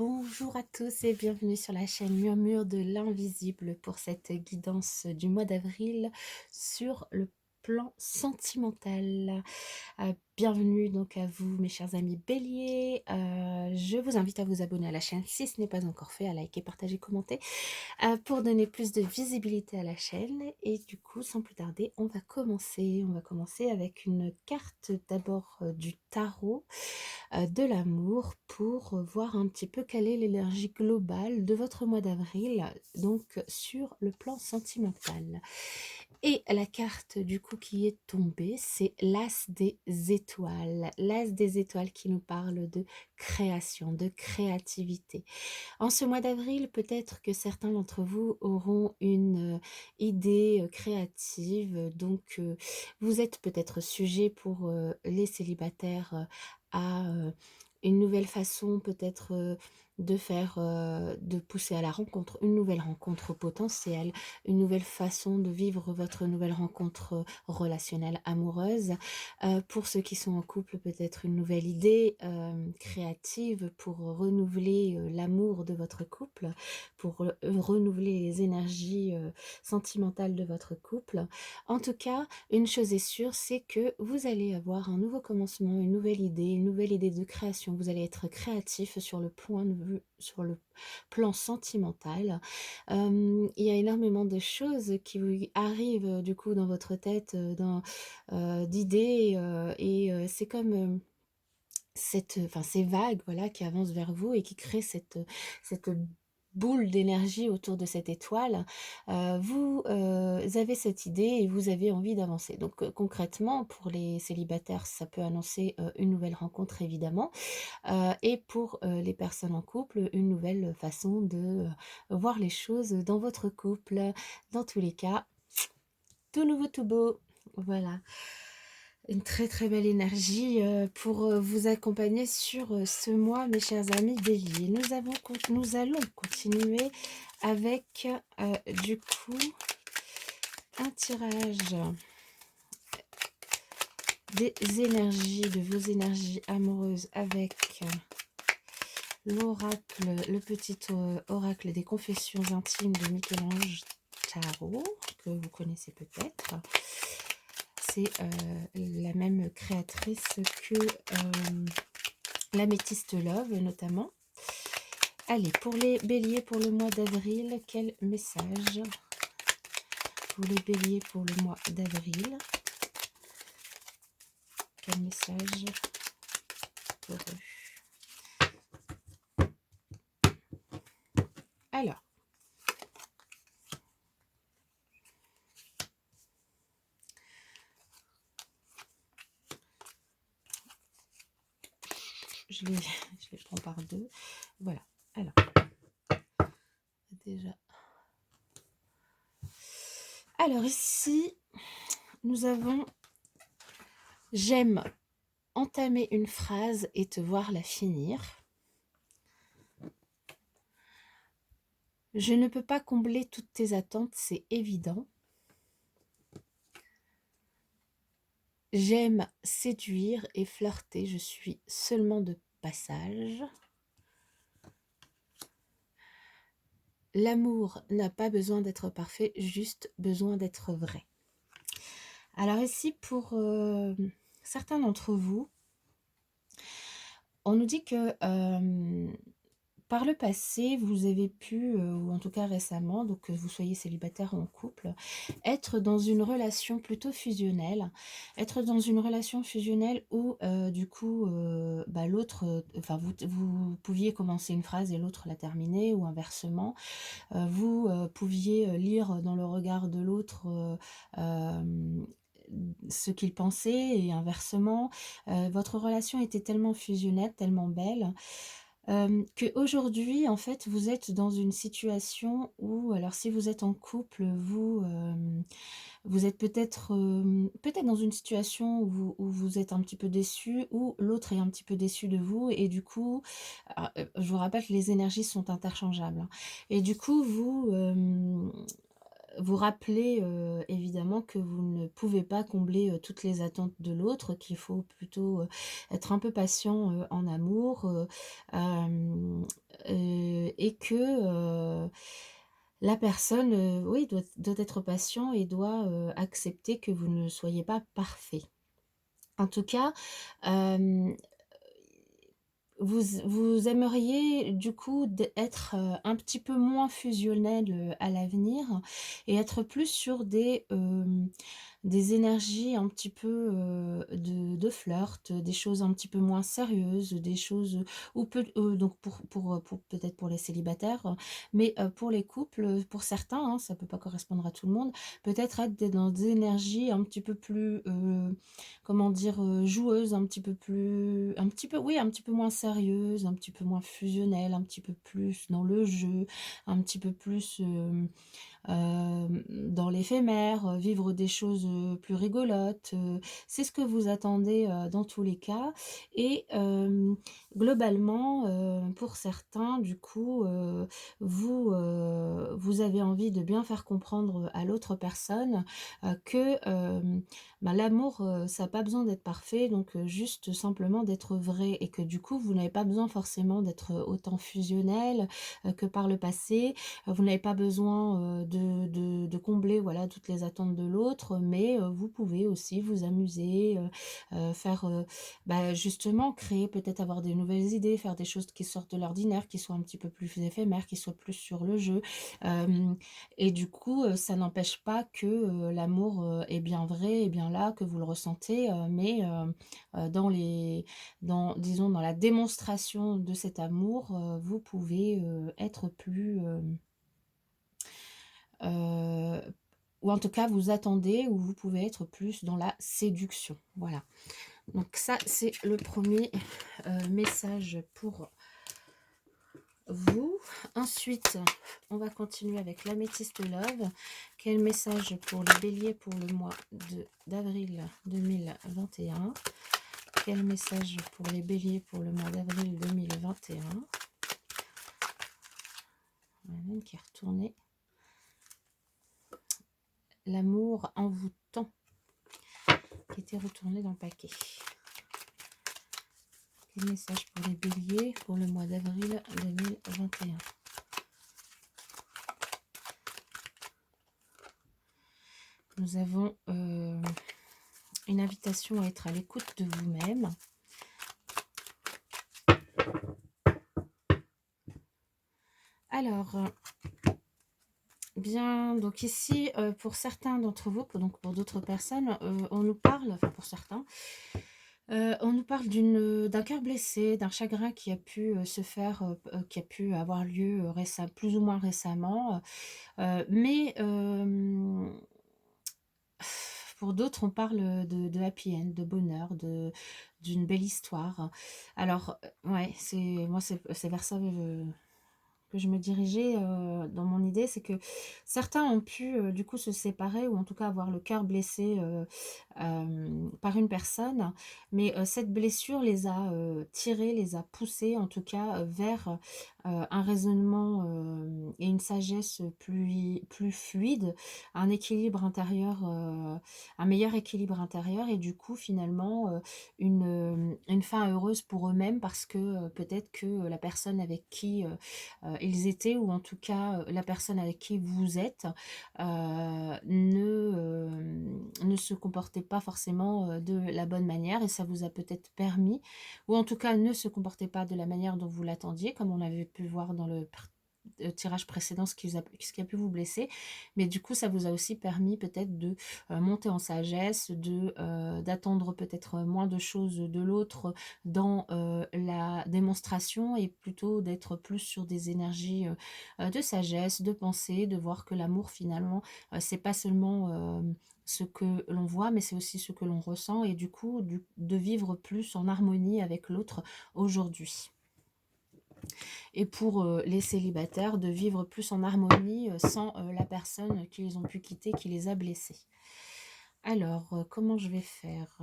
Bonjour à tous et bienvenue sur la chaîne Murmure de l'invisible pour cette guidance du mois d'avril sur le plan sentimental. Bienvenue donc à vous mes chers amis béliers. Je vous invite à vous abonner à la chaîne si ce n'est pas encore fait, à liker, partager, commenter pour donner plus de visibilité à la chaîne. Et du coup, sans plus tarder, on va commencer. On va commencer avec une carte d'abord du tarot de l'amour pour voir un petit peu quelle est l'énergie globale de votre mois d'avril, donc sur le plan sentimental. Et la carte du coup qui est tombée, c'est l'As des étoiles. L'As des étoiles qui nous parle de création, de créativité. En ce mois d'avril, peut-être que certains d'entre vous auront une idée créative, donc vous êtes peut-être sujet pour les célibataires à une nouvelle façon peut-être de faire, de pousser à la rencontre, une nouvelle rencontre potentielle, une nouvelle façon de vivre votre nouvelle rencontre relationnelle amoureuse. Pour ceux qui sont en couple, peut-être une nouvelle idée créative pour renouveler l'amour de votre couple, pour renouveler les énergies sentimentales de votre couple. En tout cas, une chose est sûre, c'est que vous allez avoir un nouveau commencement, une nouvelle idée de création. Vous allez être créatif sur le point de vue, sur le plan sentimental. Il y a énormément de choses qui vous arrivent du coup dans votre tête, d'idées, et c'est comme enfin, ces vagues voilà, qui avancent vers vous et qui créent cette boule d'énergie autour de cette étoile. Vous avez cette idée et vous avez envie d'avancer. Donc concrètement, pour les célibataires, ça peut annoncer une nouvelle rencontre évidemment. Et pour les personnes en couple, une nouvelle façon de voir les choses dans votre couple. Dans tous les cas, tout nouveau, tout beau. Voilà. Une très très belle énergie pour vous accompagner sur ce mois, mes chers amis béliers. Nous allons continuer avec du coup un tirage des énergies, de vos énergies amoureuses avec l'oracle, le petit oracle des confessions intimes de Michel-Ange Tarot, que vous connaissez peut-être. C'est la même créatrice que l'Améthyste Love notamment. Allez, pour les béliers pour le mois d'avril, quel message pour les béliers pour le mois d'avril? Quel message pour eux? Alors, je les prends par deux. Voilà. Alors, déjà. Alors ici, nous avons « J'aime entamer une phrase et te voir la finir. Je ne peux pas combler toutes tes attentes, c'est évident. J'aime séduire et flirter, je suis seulement de passage. L'amour n'a pas besoin d'être parfait, juste besoin d'être vrai. » Alors ici, pour certains d'entre vous, on nous dit que par le passé, vous avez pu, ou en tout cas récemment, donc que vous soyez célibataire ou en couple, être dans une relation plutôt fusionnelle. Être dans une relation fusionnelle où, du coup, l'autre, enfin, vous pouviez commencer une phrase et l'autre la terminer, ou inversement. Vous pouviez lire dans le regard de l'autre ce qu'il pensait, et inversement. Votre relation était tellement fusionnelle, tellement belle, qu'aujourd'hui, en fait, vous êtes dans une situation où, alors si vous êtes en couple, vous êtes peut-être dans une situation où vous êtes un petit peu déçu, ou l'autre est un petit peu déçu de vous, et du coup, je vous rappelle que les énergies sont interchangeables, hein. Et du coup, vous rappelez évidemment que vous ne pouvez pas combler toutes les attentes de l'autre, qu'il faut plutôt être un peu patient en amour, et que la personne, oui, doit être patient et doit accepter que vous ne soyez pas parfait. En tout cas, hem, vous aimeriez du coup être un petit peu moins fusionnel à l'avenir et être plus sur des énergies un petit peu de flirt, des choses un petit peu moins sérieuses, des choses ou donc pour peut-être pour les célibataires, mais pour les couples, pour certains, hein, ça peut pas correspondre à tout le monde, peut-être être dans des énergies un petit peu plus comment dire? Joueuse, un petit peu oui, un petit peu moins sérieuse, un petit peu moins fusionnelle, un petit peu plus dans le jeu, un petit peu plus, dans l'éphémère, vivre des choses, plus rigolotes, c'est ce que vous attendez, dans tous les cas et globalement, pour certains du coup, vous avez envie de bien faire comprendre à l'autre personne, que, bah, l'amour, ça a pas besoin d'être parfait donc juste simplement d'être vrai et que du coup vous n'avez pas besoin forcément d'être, autant fusionnel, que par le passé. Vous n'avez pas besoin, de combler, voilà, toutes les attentes de l'autre, mais vous pouvez aussi vous amuser, faire, bah, justement créer peut-être avoir des nouvelles idées, faire des choses qui sortent de l'ordinaire, qui soient un petit peu plus éphémères, qui soient plus sur le jeu. Hem et du coup, ça n'empêche pas que, l'amour, est bien vrai, est bien là, que vous le ressentez, mais dans disons dans la démonstration de cet amour, vous pouvez, être plus, Heu, ou en tout cas vous attendez ou vous pouvez être plus dans la séduction, voilà. Donc ça, c'est le premier message pour vous. Ensuite, on va continuer avec l'améthyste love. Quel message pour les béliers pour le mois d'avril 2021? Quel message pour les béliers pour le mois d'avril 2021? Voilà, une qui est retournée. L'amour envoûtant qui était retourné dans le paquet. Quel message pour les béliers pour le mois d'avril 2021? Nous avons une invitation à être à l'écoute de vous-même. Alors, bien, donc ici, pour certains d'entre vous, donc pour d'autres personnes, on nous parle, enfin pour certains, on nous parle d'un cœur blessé, d'un chagrin qui a pu se faire, qui a pu avoir lieu plus ou moins récemment, mais pour d'autres, on parle de happy end, de bonheur, d'une belle histoire. Alors, ouais, c'est vers ça que je me dirigeais, dans mon idée, c'est que certains ont pu, du coup, se séparer ou en tout cas avoir le cœur blessé, par une personne. Mais, cette blessure les a, tirés, les a poussés en tout cas, vers, un raisonnement, et une sagesse, plus fluide, un équilibre intérieur, un meilleur équilibre intérieur et du coup finalement, une fin heureuse pour eux-mêmes parce que, peut-être que, la personne avec qui, ils étaient ou en tout cas, la personne avec qui vous êtes, ne se comportait pas forcément, de la bonne manière et ça vous a peut-être permis ou en tout cas ne se comportait pas de la manière dont vous l'attendiez, comme on avait pu voir dans le tirage précédent, ce qui a pu vous blesser. Mais du coup, ça vous a aussi permis peut-être de monter en sagesse, d'attendre peut-être moins de choses de l'autre dans la démonstration et plutôt d'être plus sur des énergies de sagesse, de pensée, de voir que l'amour finalement, c'est pas seulement ce que l'on voit, mais c'est aussi ce que l'on ressent et du coup, de vivre plus en harmonie avec l'autre aujourd'hui. Et pour les célibataires, de vivre plus en harmonie sans la personne qu'ils ont pu quitter, qui les a blessés. Alors, comment je vais faire?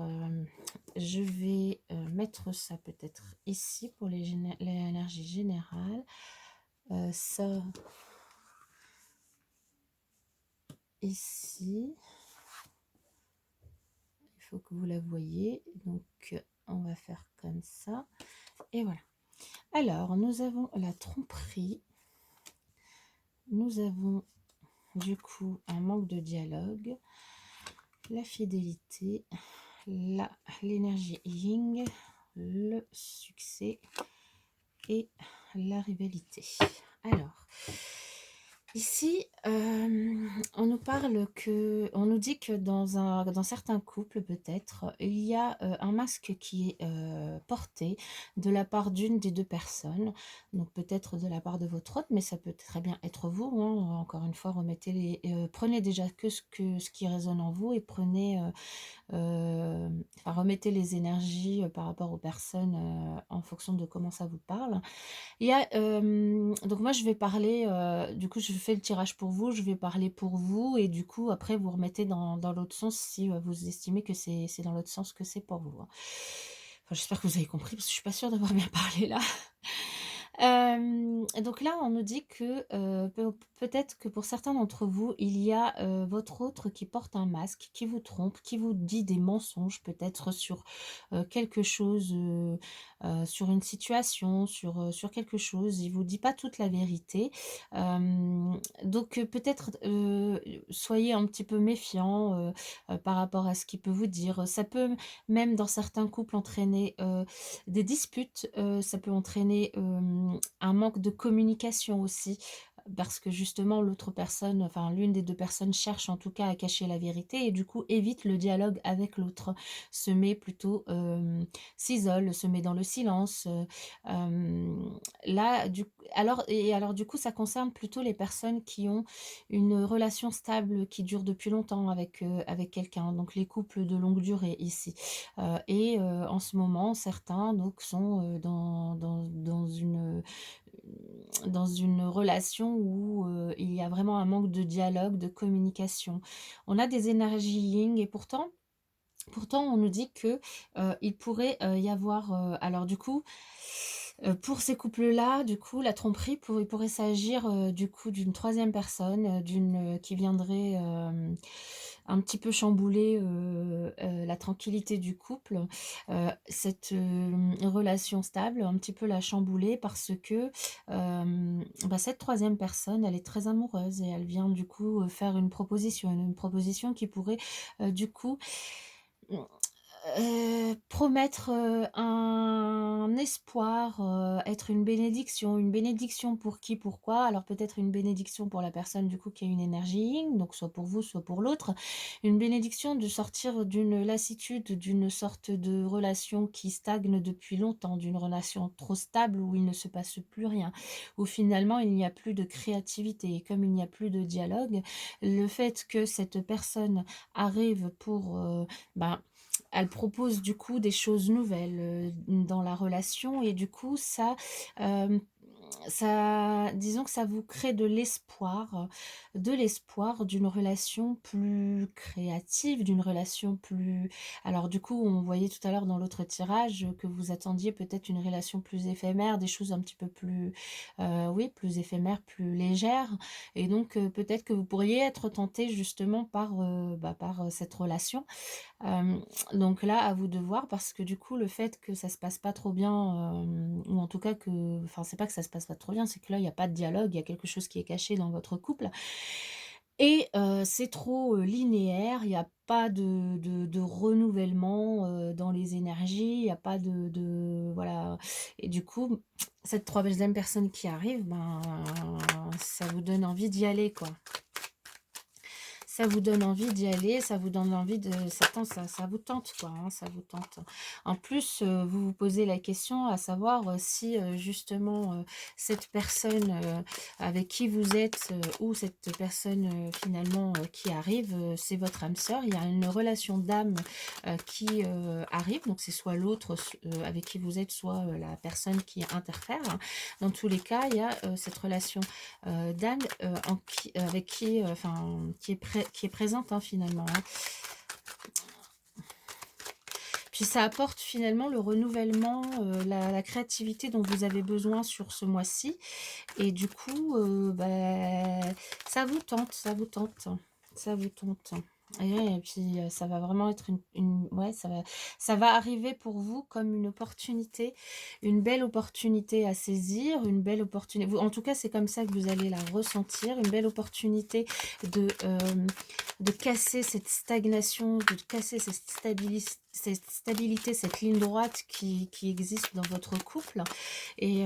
Je vais mettre ça peut-être ici pour l'énergie générale. Ça ici. Il faut que vous la voyez. Donc, on va faire comme ça. Et voilà. Alors, nous avons la tromperie, nous avons du coup un manque de dialogue, la fidélité, l'énergie yin, le succès et la rivalité. Alors, ici, on nous dit que dans certains couples, peut-être, il y a un masque qui est porté de la part d'une des deux personnes, donc peut-être de la part de votre hôte, mais ça peut très bien être vous, hein. Encore une fois, prenez déjà que ce qui résonne en vous et remettez les énergies par rapport aux personnes en fonction de comment ça vous parle. Il y a, donc moi je vais parler, du coup je fais le tirage pour vous, je vais parler pour vous et du coup après vous remettez dans l'autre sens si vous estimez que c'est dans l'autre sens que c'est pour vous, hein. Enfin, j'espère que vous avez compris parce que je suis pas sûre d'avoir bien parlé là. Donc là, on nous dit que, peut-être que pour certains d'entre vous, il y a, votre autre qui porte un masque, qui vous trompe, qui vous dit des mensonges peut-être sur, quelque chose, sur une situation, sur quelque chose. Il vous dit pas toute la vérité. Donc, peut-être, soyez un petit peu méfiants, par rapport à ce qu'il peut vous dire. Ça peut même dans certains couples entraîner, des disputes, ça peut entraîner, un manque de communication aussi, parce que justement l'autre personne, enfin l'une des 2 personnes cherche en tout cas à cacher la vérité et du coup évite le dialogue avec l'autre. Se met plutôt, s'isole, se met dans le silence, là du alors du coup ça concerne plutôt les personnes qui ont une relation stable qui dure depuis longtemps avec quelqu'un, donc les couples de longue durée ici. En ce moment, certains donc sont, dans une relation où, il y a vraiment un manque de dialogue, de communication. On a des énergies yin et pourtant on nous dit que, il pourrait, y avoir, alors du coup, pour ces couples-là, du coup, la tromperie il pourrait s'agir, du coup, d'une troisième personne, qui viendrait, un petit peu chambouler, la tranquillité du couple. Cette, relation stable, un petit peu la chambouler parce que, cette troisième personne, elle est très amoureuse et elle vient du coup, faire une proposition qui pourrait, du coup, mmh, promettre, un espoir, être une bénédiction pour qui, pourquoi? Alors peut-être une bénédiction pour la personne du coup qui a une énergie yin, donc soit pour vous, soit pour l'autre. Une bénédiction de sortir d'une lassitude, d'une sorte de relation qui stagne depuis longtemps, d'une relation trop stable où il ne se passe plus rien, où finalement il n'y a plus de créativité et comme il n'y a plus de dialogue, le fait que cette personne arrive pour, ben, elle propose du coup des choses nouvelles, dans la relation et du coup hem, disons que ça vous crée de l'espoir d'une relation plus créative, d'une relation plus alors du coup, on voyait tout à l'heure dans l'autre tirage, que vous attendiez peut-être une relation plus éphémère, des choses un petit peu plus, oui, plus éphémères, plus légères et donc peut-être que vous pourriez être tenté justement par cette relation. Hem, donc là, à vous de voir parce que du coup, le fait que ça se passe pas trop bien, ou en tout cas c'est pas que ça se passe pas trop bien, c'est que là, il y a pas de dialogue, il y a quelque chose qui est caché dans votre couple et c'est trop, linéaire, il y a pas de renouvellement, dans les énergies, il y a pas voilà et du coup, cette troisième personne qui arrive, ça vous donne envie d'y aller, quoi. Ça vous donne envie d'y aller, ça vous donne envie de ça vous tente quoi, hein, ça vous tente. En plus, vous vous posez la question à savoir, si, justement, cette personne, avec qui vous êtes, ou cette personne, finalement, qui arrive, c'est votre âme sœur. Il y a une relation d'âme, qui, arrive, donc c'est soit l'autre avec qui vous êtes, soit, la personne qui interfère, hein. Dans tous les cas, il y a, cette relation d'âme, avec qui, qui est présente, hein, finalement, hein. Puis ça apporte finalement le renouvellement, la créativité dont vous avez besoin sur ce mois-ci et du coup, ça vous tente, ça vous tente, ça vous tente. Et puis, ça va vraiment être ouais, ça va arriver pour vous comme une opportunité, une belle opportunité à saisir, une belle opportunité en tout cas, c'est comme ça que vous allez la ressentir, une belle opportunité de casser cette stagnation, de casser cette stabilité, cette ligne droite qui existe dans votre couple et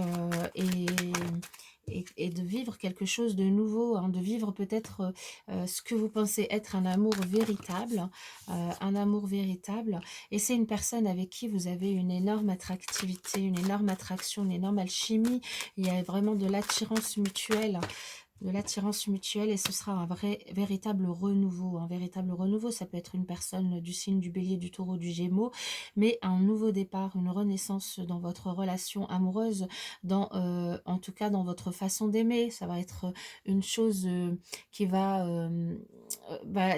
et de vivre quelque chose de nouveau, hein, de vivre peut-être, ce que vous pensez être un amour véritable et c'est une personne avec qui vous avez une énorme attractivité, une énorme attraction, une énorme alchimie. Il y a vraiment de l'attirance mutuelle et ce sera un véritable renouveau. Un véritable renouveau, ça peut être une personne du signe du Bélier, du Taureau, du Gémeaux, mais un nouveau départ, une renaissance dans votre relation amoureuse, en tout cas dans votre façon d'aimer. Ça va être une chose qui va bah,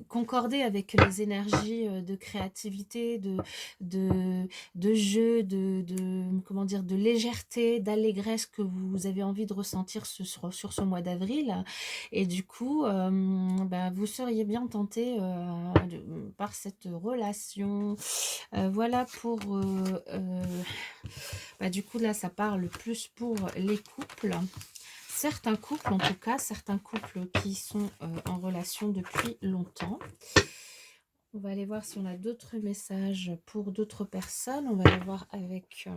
concorder avec les énergies de créativité, de, de jeu, comment dire, de légèreté, d'allégresse que vous avez envie de ressentir sur ce mois d'avril. Et du coup, bah, vous seriez bien tenté par cette relation. Voilà pour... bah, du coup, là, ça parle plus pour les couples. Certains couples, en tout cas, certains couples qui sont en relation depuis longtemps. On va aller voir si on a d'autres messages pour d'autres personnes. On va aller voir avec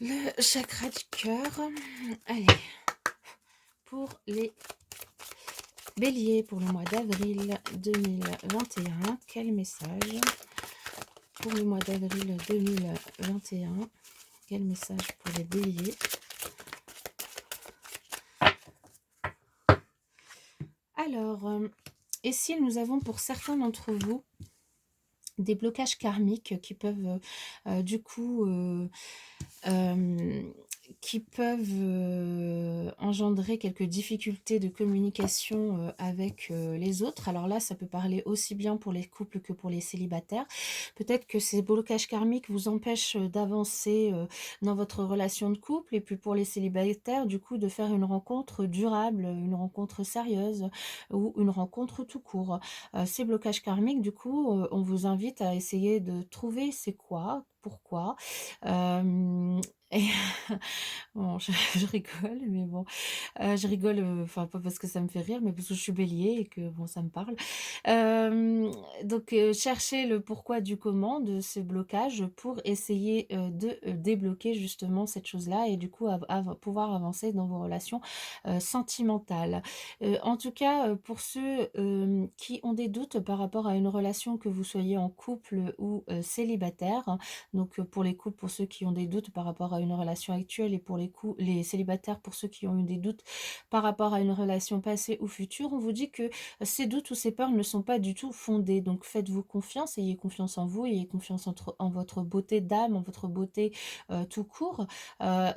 le chakra du cœur. Allez, pour les béliers, pour le mois d'avril 2021, quel message? Pour le mois d'avril 2021, quel message pour les béliers? Alors, et si nous avons pour certains d'entre vous des blocages karmiques qui peuvent du coup qui peuvent engendrer quelques difficultés de communication avec les autres. Alors là, ça peut parler aussi bien pour les couples que pour les célibataires. Peut-être que ces blocages karmiques vous empêchent d'avancer dans votre relation de couple et puis pour les célibataires, du coup, de faire une rencontre durable, une rencontre sérieuse ou une rencontre tout court. Ces blocages karmiques, du coup, on vous invite à essayer de trouver c'est quoi, pourquoi. Et bon, je rigole, mais bon, je rigole, enfin pas parce que ça me fait rire, mais parce que je suis bélier et que bon, ça me parle. Donc cherchez le pourquoi du comment de ce blocage pour essayer de débloquer justement cette chose-là et du coup pouvoir avancer dans vos relations sentimentales. En tout cas, pour ceux qui ont des doutes par rapport à une relation, que vous soyez en couple ou célibataire, hein, donc pour les couples, pour ceux qui ont des doutes par rapport à une relation actuelle et pour les célibataires, pour ceux qui ont eu des doutes par rapport à une relation passée ou future, on vous dit que ces doutes ou ces peurs ne sont pas du tout fondées. Donc faites-vous confiance, ayez confiance en vous, ayez confiance en votre beauté d'âme, en votre beauté tout court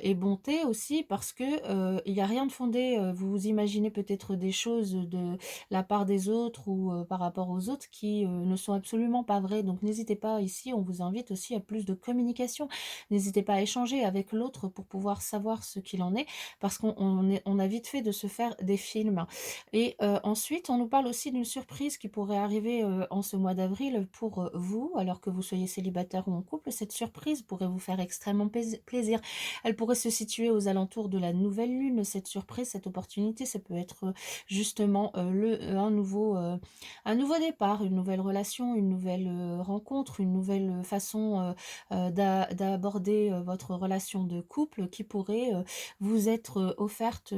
et bonté aussi parce que il n'y a rien de fondé. Vous imaginez peut-être des choses de la part des autres ou par rapport aux autres qui ne sont absolument pas vraies. Donc n'hésitez pas, ici on vous invite aussi à plus de communication. N'hésitez pas à échanger avec l'autre pour pouvoir savoir ce qu'il en est parce on a vite fait de se faire des films. Et ensuite, on nous parle aussi d'une surprise qui pourrait arriver en ce mois d'avril pour vous, alors que vous soyez célibataire ou en couple. Cette surprise pourrait vous faire extrêmement plaisir. Elle pourrait se situer aux alentours de la nouvelle lune. Cette surprise, cette opportunité, ça peut être justement un nouveau départ, une nouvelle relation, une nouvelle rencontre, une nouvelle façon d'aborder votre relation de couple qui pourrait vous être offerte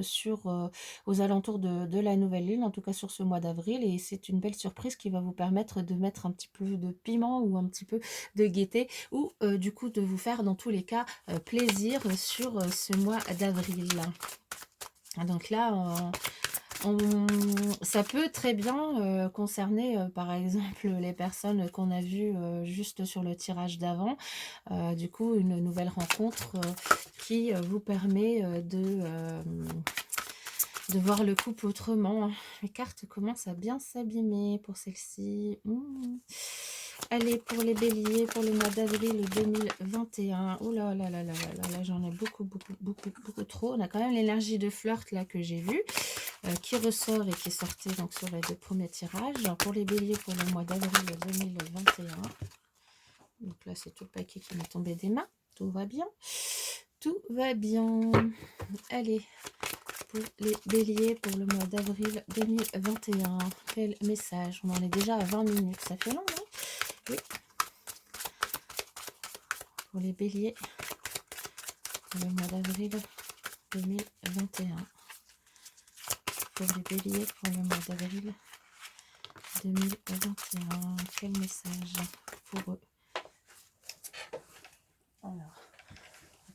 aux alentours de la nouvelle lune, en tout cas sur ce mois d'avril. Et c'est une belle surprise qui va vous permettre de mettre un petit peu de piment ou un petit peu de gaieté ou du coup de vous faire dans tous les cas plaisir sur ce mois d'avril. Donc là, ça peut très bien concerner par exemple les personnes qu'on a vues juste sur le tirage d'avant. Du coup, une nouvelle rencontre qui vous permet de voir le couple autrement. Les cartes commencent à bien s'abîmer pour celle-ci. Allez, pour les béliers, pour le mois d'avril 2021. Oh là là là là là là, là j'en ai beaucoup, beaucoup, beaucoup, beaucoup trop. On a quand même l'énergie de flirt là que j'ai vue. qui ressort et qui est sorti donc sur les 2 premiers tirages. Pour les béliers pour le mois d'avril 2021. Donc là, c'est tout le paquet qui m'est tombé des mains. Tout va bien. Tout va bien. Allez, pour les béliers pour le mois d'avril 2021. Quel message? On en est déjà à 20 minutes. Ça fait long, non? Oui. Pour les béliers pour le mois d'avril 2021. Pour les béliers pour le mois d'avril 2021. Quel message pour eux? Alors,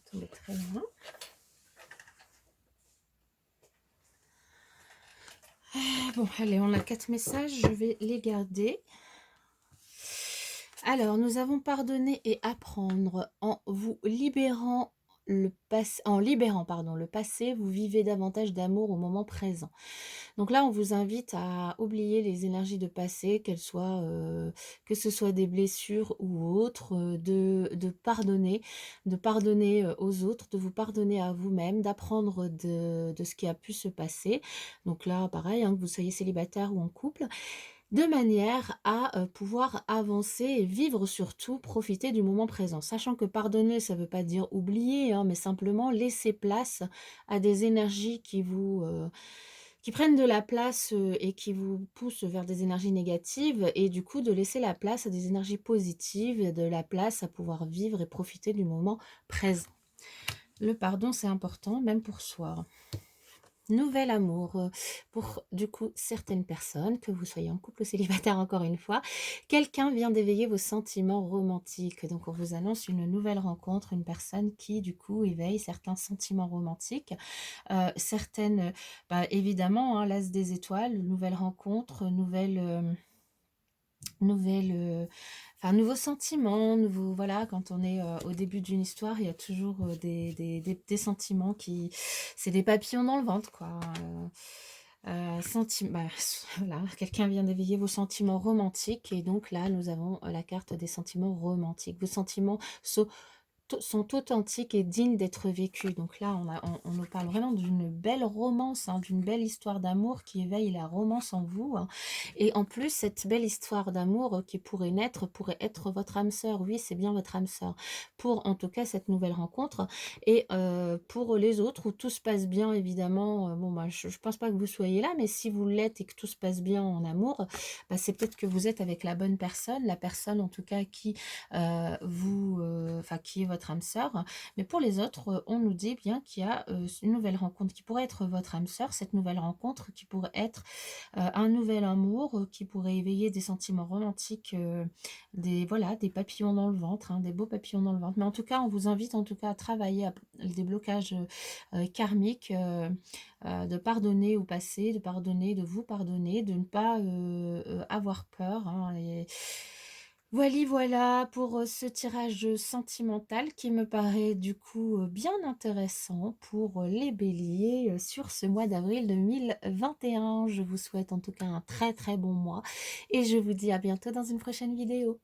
tout est très loin. Bon, allez, on a 4 messages, je vais les garder. Alors, nous avons pardonné et apprendre en vous libérant en libérant le passé, vous vivez davantage d'amour au moment présent. Donc là, on vous invite à oublier les énergies de passé, qu'elles soient, que ce soit des blessures ou autres, de pardonner aux autres, de vous pardonner à vous-même, d'apprendre de ce qui a pu se passer. Donc là, pareil, hein, que vous soyez célibataire ou en couple, de manière à pouvoir avancer et vivre surtout, profiter du moment présent. Sachant que pardonner, ça ne veut pas dire oublier, hein, mais simplement laisser place à des énergies qui prennent de la place et qui vous poussent vers des énergies négatives, et du coup de laisser la place à des énergies positives, et de la place à pouvoir vivre et profiter du moment présent. Le pardon, c'est important, même pour soi. Nouvel amour pour du coup certaines personnes, que vous soyez en couple ou célibataire encore une fois. Quelqu'un vient d'éveiller vos sentiments romantiques. Donc on vous annonce une nouvelle rencontre, une personne qui du coup éveille certains sentiments romantiques. Certaines, évidemment, hein, l'as des étoiles, nouvelle rencontre, nouveaux sentiments, voilà, quand on est au début d'une histoire, il y a toujours des sentiments c'est des papillons dans le ventre, quoi. Voilà, quelqu'un vient d'éveiller vos sentiments romantiques, et donc là, nous avons la carte des sentiments romantiques. Vos sentiments sont authentiques et dignes d'être vécus. Donc là, on nous parle vraiment d'une belle romance, hein, d'une belle histoire d'amour qui éveille la romance en vous, hein. Et en plus, cette belle histoire d'amour qui pourrait naître, pourrait être votre âme sœur. Oui, c'est bien votre âme sœur. Pour, en tout cas, cette nouvelle rencontre. Et pour les autres, où tout se passe bien, évidemment, je ne pense pas que vous soyez là, mais si vous l'êtes et que tout se passe bien en amour, c'est peut-être que vous êtes avec la bonne personne, la personne, en tout cas, qui qui est votre âme sœur. Mais pour les autres, on nous dit bien qu'il y a une nouvelle rencontre qui pourrait être votre âme sœur, cette nouvelle rencontre qui pourrait être un nouvel amour, qui pourrait éveiller des sentiments romantiques, des papillons dans le ventre, hein, des beaux papillons dans le ventre. Mais en tout cas, on vous invite en tout cas à travailler à des blocages karmiques, de pardonner au passé, de vous pardonner, de ne pas avoir peur, hein, voilà pour ce tirage sentimental qui me paraît du coup bien intéressant pour les béliers sur ce mois d'avril 2021. Je vous souhaite en tout cas un très très bon mois et je vous dis à bientôt dans une prochaine vidéo.